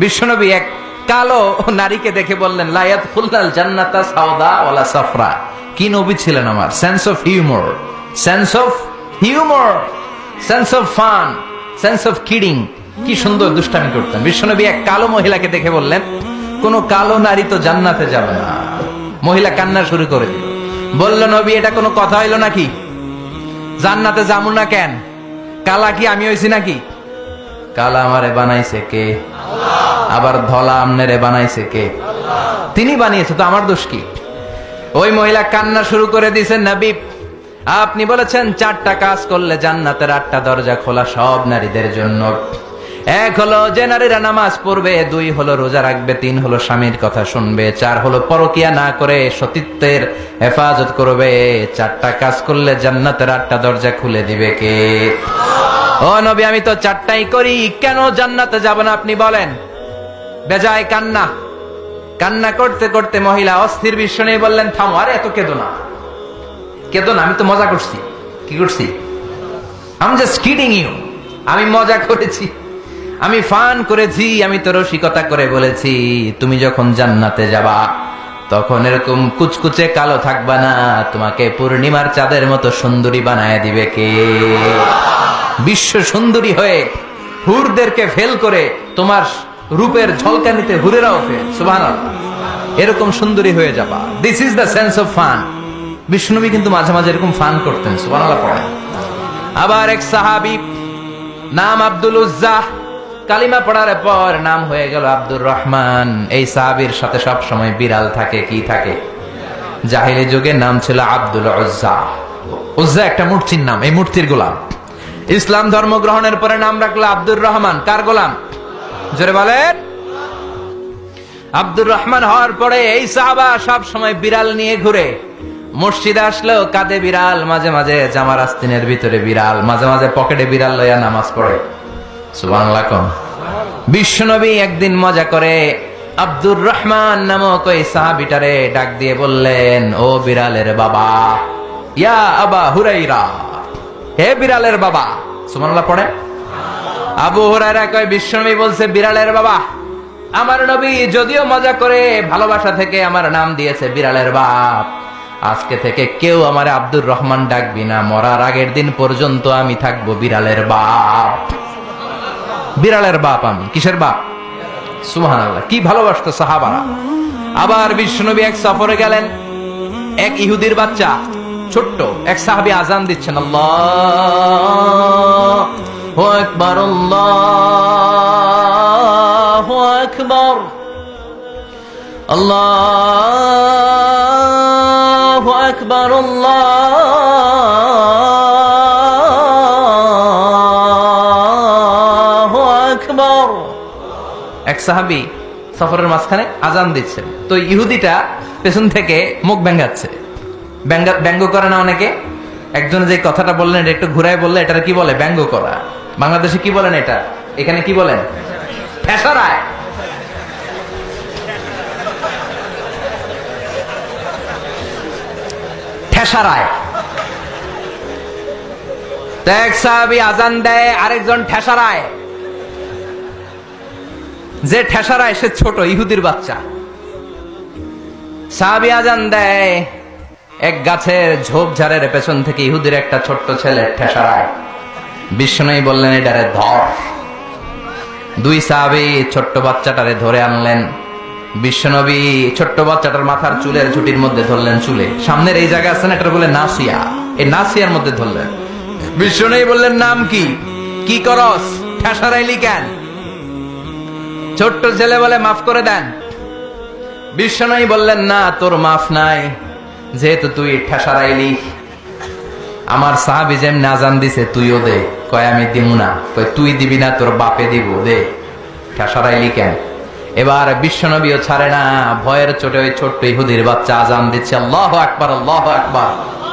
বিশ্বনবী এক কালো নারীকে দেখে বললেন, লা ইয়াদখুলুল জান্নাতা সাওদা ওয়ালা সাফরা। কি নবী ছিলেন আমার! Sense of humour, sense of humour, sense of fun, sense of kidding. কি সুন্দর দুষ্টামি করতেন। বিশ্বনবী এক কালো মহিলাকে দেখে বললেন, কোন কালো নারী তো জান্নাতে যাবে না। মহিলা কান্না শুরু করে দিল। বলল, নবী এটা কোনো কথা হইল নাকি? জান্নাতে যাবো না কেন? কালা কি আমি হইছি নাকি? কালা আমারে বানাইছে কে? আবার ধলা আমনেরে বানাইছে কে? তিনি বানিয়েছে, তো আমার দোষ কি? ওই মহিলা কান্না শুরু করে দিয়েছেন, নবী আপনি বলেছেন 4টা কাজ করলে জান্নাতের 8টা দরজা খোলা সব নারীদের জন্য। 1 হলো যে নারীরা নামাজ পড়বে, 2 হলো রোজা রাখবে, 3 হলো স্বামীর কথা শুনবে, 4 হলো পরকিয়া না করে সতীত্বের হেফাজত করবে। 4টা কাজ করলে জান্নাতের 8টা দরজা খুলে দিবে কে? ও নবী আমি তো 4টাই করি, কেন জান্নাতে যাব না আপনি বলেন? বেজায় কান্না। কান্না করতে করতে মহিলা অস্থির। বিশ্ব নিয়ে বললেন, থামো, আরে এত কেঁদো না, কেঁদো না, আমি তো মজা করছি। কি করছি? আমি জাস্ট কিডিং ইউ। আমি মজা করেছি, আমি ফান করেছি, আমি তো রসিকতা করে বলেছি তুমি যখন জান্নাতে যাবা তখন এরকম কুচকুচে কালো থাকবা না, তোমাকে পূর্ণিমার চাঁদের মতো সুন্দরী বানায় দিবে কে? বিশ্ব সুন্দরী হয়ে হুরদেরকে ফেল করে তোমার রূপের ঝলকানিতে হুরেরাও ফেল। সুবহানাল্লাহ, এরকম সুন্দরী হয়ে যাবা। This is the sense of fun. বিষ্ণুনবী কিন্তু মাঝে মাঝে এরকম ফান করতেন। সুবহানাল্লাহ পড়েন। আবার এক সাহাবী নাম আব্দুল উজ্জা, কালিমা পড়ার পর নাম হয়ে গেল আব্দুর রহমান। এই সাহাবীর সাথে সব সময় বিড়াল থাকে। কি থাকে? জাহিলি যুগে নাম ছিল আব্দুল উজ্জা। উজ্জা একটা মূর্তির নাম, এই মূর্তির গোলাম। ইসলাম ধর্ম গ্রহণের পরে নাম রাখলো আব্দুর রহমান। কার গোলাম? জোরে বলেন। আব্দুর রহমান হওয়ার পরে এই সাহাবা সব সময় বিড়াল নিয়ে ঘুরে। মসজিদে আসলেও কাঁধে বিড়াল, মাঝে মাঝে জামার আস্তিনের ভিতরে বিড়াল, মাঝে মাঝে পকেটে বিড়াল লইয়া নামাজ পড়ে। সুবহানাল্লাহ। বিশ্বনবী একদিন মজা করে আব্দুর রহমান নামক ওই সাহাবীটারে ডাক দিয়ে বললেন, ও বিড়ালের বাবা, ইয়া আবা হুরাইরা, হে বিড়ালের বাবা। সুবহানাল্লাহ পড়ে। আবু হুরায়রা কয়, বিশ্বনবী বলছে বিড়ালের বাবা। আমার নবী যদিও মজা করে ভালোবাসা থেকে আমার নাম দিয়েছে বিড়ালের বাপ, আজকে থেকে কেউ আমার আব্দুর রহমান ডাকবি না, মরার আগের দিন পর্যন্ত আমি থাকবো বিড়ালের বাপ। বিড়ালের বাপ আমি। কিসের বাপ? সুবহানাল্লাহ। কি ভালোবাসতো সাহাবারা। আবার বিশ্বনবী এক সফরে গেলেন। এক ইহুদির বাচ্চা ছোট্ট এক সাহাবী আজান দিচ্ছেন, আল্লাহু আকবার, আল্লাহু আকবার, আল্লাহু আকবার, আল্লাহু আকবার। এক সাহাবী সফরের মাঝখানে আজান দিচ্ছে, তো ইহুদিটা পেছন থেকে মুখ ব্যাঙ্গাচ্ছে। ব্যঙ্গ করে না অনেকে? একজন যে কথাটা বললেন এটা একটু ঘুরায় বললে এটার কি বলে? ব্যঙ্গ করা। বাংলাদেশে কি বলেন এটা? এখানে কি বলেন? ঠেসারায়। ঠেসারায়। এক সাহাবী আজান দেয়, আরেকজন ঠেসারায়। যে ঠেসারায় সে ছোট ইহুদির বাচ্চা। সাহাবী আজান দেয়, এক গাছের ঝোপঝাড়ের পেছন থেকে ইহুদির একটা ছোট্ট ছেলে ঠেসারায়। বিশ্বনবী বললেন, এটারে ধর। 2 সাহাবী ছোট্ট বাচ্চাটারে ধরে আনলেন। বিশ্বনবী ছোট্ট বাচ্চাটার মাথার চুলের ঝুটির মধ্যে ধরলেন, চুলে সামনের এই জায়গা আছে না, এটা বলে নাসিয়া, এই নাসিয়ার মধ্যে ধরলেন। বিশ্বনবী বললেন, নাম কি? কি করস? ঠেসারাইলি কেন? ছোট্ট ছেলে বলে, মাফ করে দেন। বিশ্বনবী বললেন, না, তোর মাফ নাই, যেহেতু তুই ঠেসারাইলি। আমার সাহাবী যেমন আজান দিছে তুইও দে। কয় আমি দিব না। কয় তুই দিবি না, তোর বাপে দিব, দে। ঠেসারাইলি কেন? এবার বিশ্বনবীও ছাড়ে না, ভয়ের চোটে ওই ছোট্ট ইহুদির বাচ্চা আজান দিচ্ছে, আল্লাহু আকবার, আল্লাহু আকবার,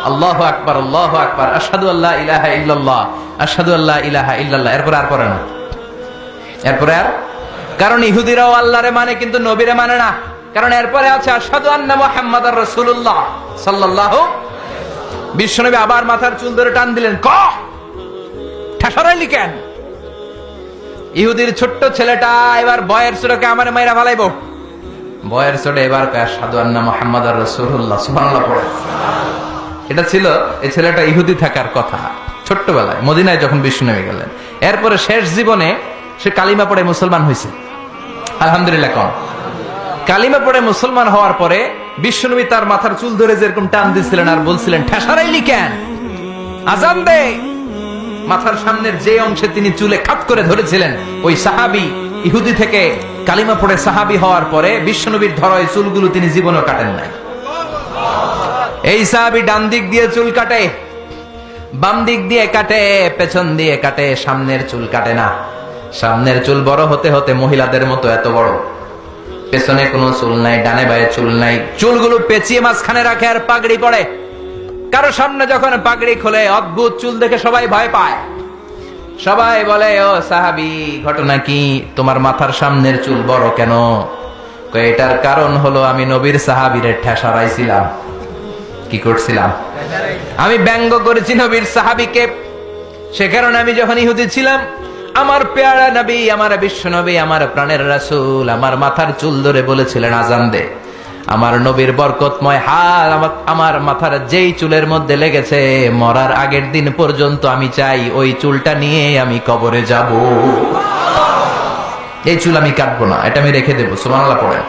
আল্লাহু আকবার, আল্লাহু আকবার, আশহাদু আল্লা ইলাহা ইল্লাল্লাহ, আশহাদু আল্লা ইলাহা ইল্লাল্লাহ। এরপর আর পড়ে না। এরপরে আর, কারণ ইহুদিরাও আল্লাহরে মানে কিন্তু নবীরে মানে না। কারণ এরপরে আছে আশহাদু আন্না মুহাম্মাদার রাসূলুল্লাহ সাল্লাল্লাহু। বিশ্বনবী আবার মাথার চুল ধরে টান দিলেন, ক ঠেসারাইলি কেন? ইহুদির ছোট্ট ছেলেটা এবার বয়ের চোটকে আমার মাইরা ফালাইবো। বয়ের চোটে এবার আশহাদু আন্না মুহাম্মাদার রাসূলুল্লাহ সুবহানাল্লাহ পড়ে। এটা ছিল এই ছেলেটা ইহুদি থাকার কথা ছোট্টবেলায় মদিনায় যখন বিশ্ব নেমে গেলেন। এরপরে শেষ জীবনে সে কালিমা পড়ে মুসলমান হয়েছে। আলহামদুলিল্লাহ। কোন কালিমা পড়ে মুসলমান হওয়ার পরে বিশ্বনবী তার মাথার চুল ধরে যেরকম টান দিছিলেন আর বলছিলেন, ঠেসারাইলি কেন, আজান দে। মাথার সামনের যে অংশে তিনি চুলে খাপ করে ধরেছিলেন, ওই সাহাবী ইহুদি থেকে কালিমা পড়ে সাহাবী হওয়ার পরে বিশ্বনবীর ধরা ওই চুলগুলো তিনি জীবনও কাটেন নাই। এই সাহাবী ডান দিক দিয়ে চুল কাটে, বাম দিক দিয়ে কাটে, পেছন দিয়ে কাটে, সামনের চুল কাটে না। সামনের চুল বড় হতে হতে মহিলাদের মতো এত বড়, পেছনে কোনো চুল নাই, ডানে বায়ে চুল নাই, চুলগুলো পেঁচিয়ে মাঝখানে রাখে আর পাগড়ি পড়ে। কারো সামনে যখন পাগড়ি খোলে অদ্ভুত চুল দেখে সবাই ভয় পায়। সবাই বলে, ও সাহাবী, ঘটনা কি, তোমার মাথার সামনের চুল বড় কেন? এটার কারণ হলো আমি নবীর সাহাবীরে ঠেসারাইছিলাম। কি করছিলাম? আমি ব্যঙ্গ করেছি নবীর সাহাবীকে। সে কারণে আমি যখন ইহুদি ছিলাম, আমার পেয়ারা নবী, আমার বিশ্ব নবী, আমার প্রাণের রাসূল আমার মাথার চুল ধরে বলেছিলেন আজান দে। আমার নবীর বরকতময় হাত আমার মাথার যেই চুলের মধ্যে লেগেছে, মরার আগের দিন পর্যন্ত আমি চাই ওই চুলটা নিয়ে আমি কবরে যাব। এই চুল আমি কাটবো না, এটা আমি রেখে দেবো। সুবহানাল্লাহ পড়েন।